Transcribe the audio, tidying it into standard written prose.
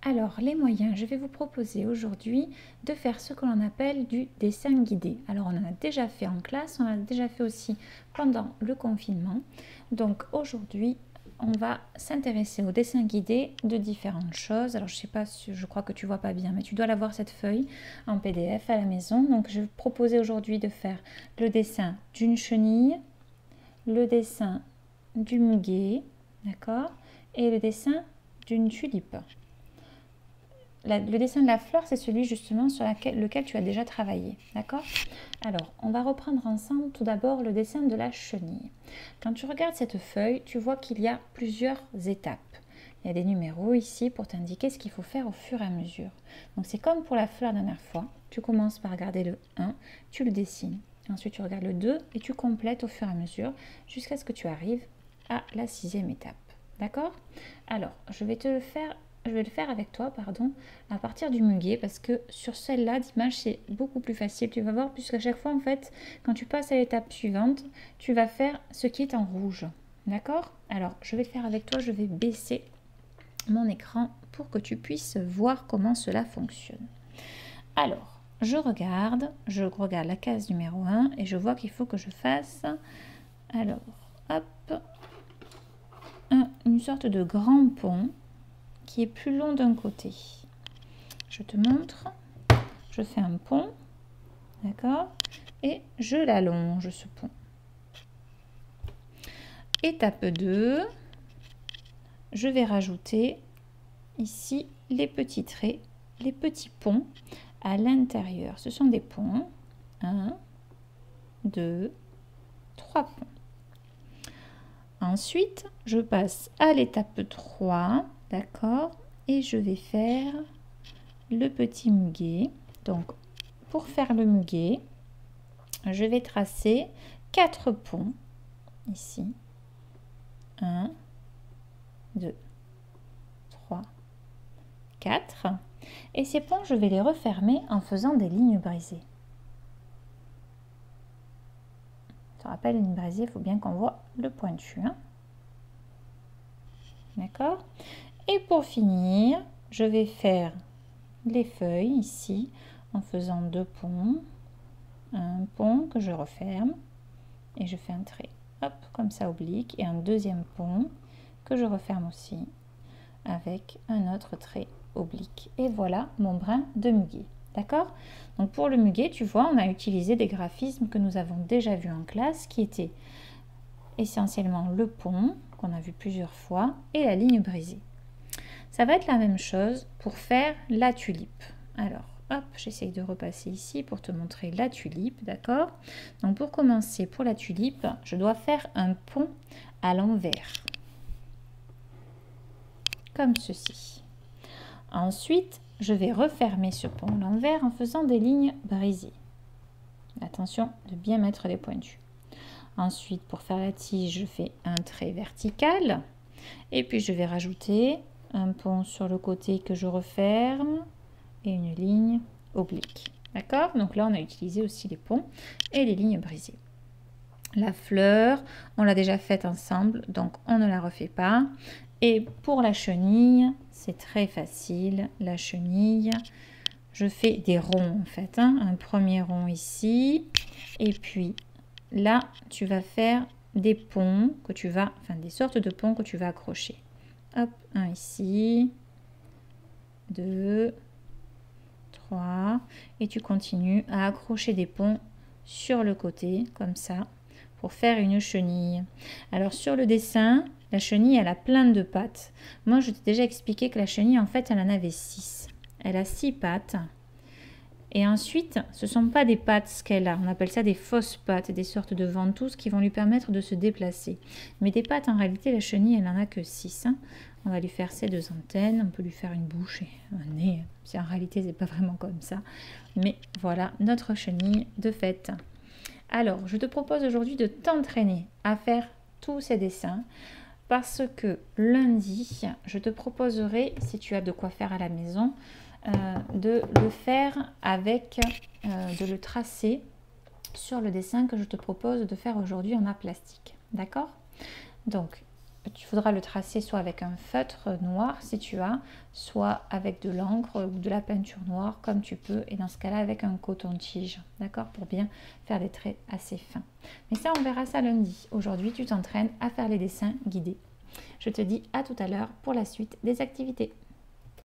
Alors, les moyens, je vais vous proposer aujourd'hui de faire ce que l'on appelle du dessin guidé. Alors, on en a déjà fait en classe, on en a déjà fait aussi pendant le confinement. Donc, aujourd'hui, on va s'intéresser au dessin guidé de différentes choses. Alors, je sais pas, je crois que tu vois pas bien, mais tu dois l'avoir cette feuille en PDF à la maison. Donc, je vais vous proposer aujourd'hui de faire le dessin d'une chenille, le dessin du muguet, d'accord, et le dessin d'une tulipe. Le dessin de la fleur, c'est celui justement sur lequel tu as déjà travaillé, d'accord? Alors, on va reprendre ensemble tout d'abord le dessin de la chenille. Quand tu regardes cette feuille, tu vois qu'il y a plusieurs étapes. Il y a des numéros ici pour t'indiquer ce qu'il faut faire au fur et à mesure. Donc, c'est comme pour la fleur la dernière fois. Tu commences par regarder le 1, tu le dessines. Ensuite, tu regardes le 2 et tu complètes au fur et à mesure jusqu'à ce que tu arrives à la 6e étape. D'accord? Alors, je vais le faire avec toi, pardon, à partir du muguet, parce que sur celle-là d'image, c'est beaucoup plus facile. Tu vas voir, puisqu'à chaque fois, en fait, quand tu passes à l'étape suivante, tu vas faire ce qui est en rouge. D'accord? Alors, je vais le faire avec toi. Je vais baisser mon écran pour que tu puisses voir comment cela fonctionne. Alors, je regarde la case numéro 1 et je vois qu'il faut que je fasse, alors, hop, une sorte de grand pont qui est plus long d'un côté. Je te montre. Je fais un pont, d'accord, et je l'allonge ce pont. Étape 2, je vais rajouter ici les petits traits, les petits ponts à l'intérieur. Ce sont des ponts. 1, 2, 3 ponts. Ensuite, je passe à l'étape 3, d'accord, et je vais faire le petit muguet. Donc, pour faire le muguet, je vais tracer 4 ponts ici. 1, 2, 3, 4. Et ces ponts, je vais les refermer en faisant des lignes brisées. Je te rappelle, une brisée, il faut bien qu'on voit le pointu. Hein. D'accord? Et pour finir, je vais faire les feuilles ici en faisant 2 ponts. Un pont que je referme et je fais un trait, hop, comme ça oblique, et un deuxième pont que je referme aussi avec un autre trait oblique. Et voilà mon brin de muguet. D'accord? Donc pour le muguet, tu vois, on a utilisé des graphismes que nous avons déjà vus en classe, qui étaient essentiellement le pont, qu'on a vu plusieurs fois, et la ligne brisée. Ça va être la même chose pour faire la tulipe. Alors, hop, j'essaye de repasser ici pour te montrer la tulipe, d'accord? Donc pour commencer, pour la tulipe, je dois faire un pont à l'envers. Comme ceci. Ensuite, je vais refermer ce pont à l'envers en faisant des lignes brisées. Attention de bien mettre les pointus. Ensuite, pour faire la tige, je fais un trait vertical. Et puis, je vais rajouter un pont sur le côté que je referme et une ligne oblique. D'accord? Donc là, on a utilisé aussi les ponts et les lignes brisées. La fleur, on l'a déjà faite ensemble, donc on ne la refait pas. Et pour la chenille, c'est très facile. La chenille, je fais des ronds en fait. Hein. Un premier rond ici. Et puis là, tu vas faire des ponts que tu vas, enfin des sortes de ponts que tu vas accrocher. Hop, un ici. 2, 3. Et tu continues à accrocher des ponts sur le côté, comme ça, pour faire une chenille. Alors sur le dessin, la chenille, elle a plein de pattes. Moi, je t'ai déjà expliqué que la chenille, en fait, elle en avait 6. Elle a 6 pattes. Et ensuite, ce ne sont pas des pattes qu'elle a. On appelle ça des fausses pattes, des sortes de ventouses qui vont lui permettre de se déplacer. Mais des pattes, en réalité, la chenille, elle n'en a que 6. Hein. On va lui faire ses 2 antennes, on peut lui faire une bouche et un nez. En réalité, ce n'est pas vraiment comme ça. Mais voilà notre chenille de fête. Alors, je te propose aujourd'hui de t'entraîner à faire tous ces dessins parce que lundi, je te proposerai, si tu as de quoi faire à la maison, de le faire avec, de le tracer sur le dessin que je te propose de faire aujourd'hui en art plastique. D'accord? Donc, il faudra le tracer soit avec un feutre noir si tu as, soit avec de l'encre ou de la peinture noire comme tu peux, et dans ce cas-là avec un coton-tige, d'accord, pour bien faire des traits assez fins. Mais ça, on verra ça lundi. Aujourd'hui, tu t'entraînes à faire les dessins guidés. Je te dis à tout à l'heure pour la suite des activités.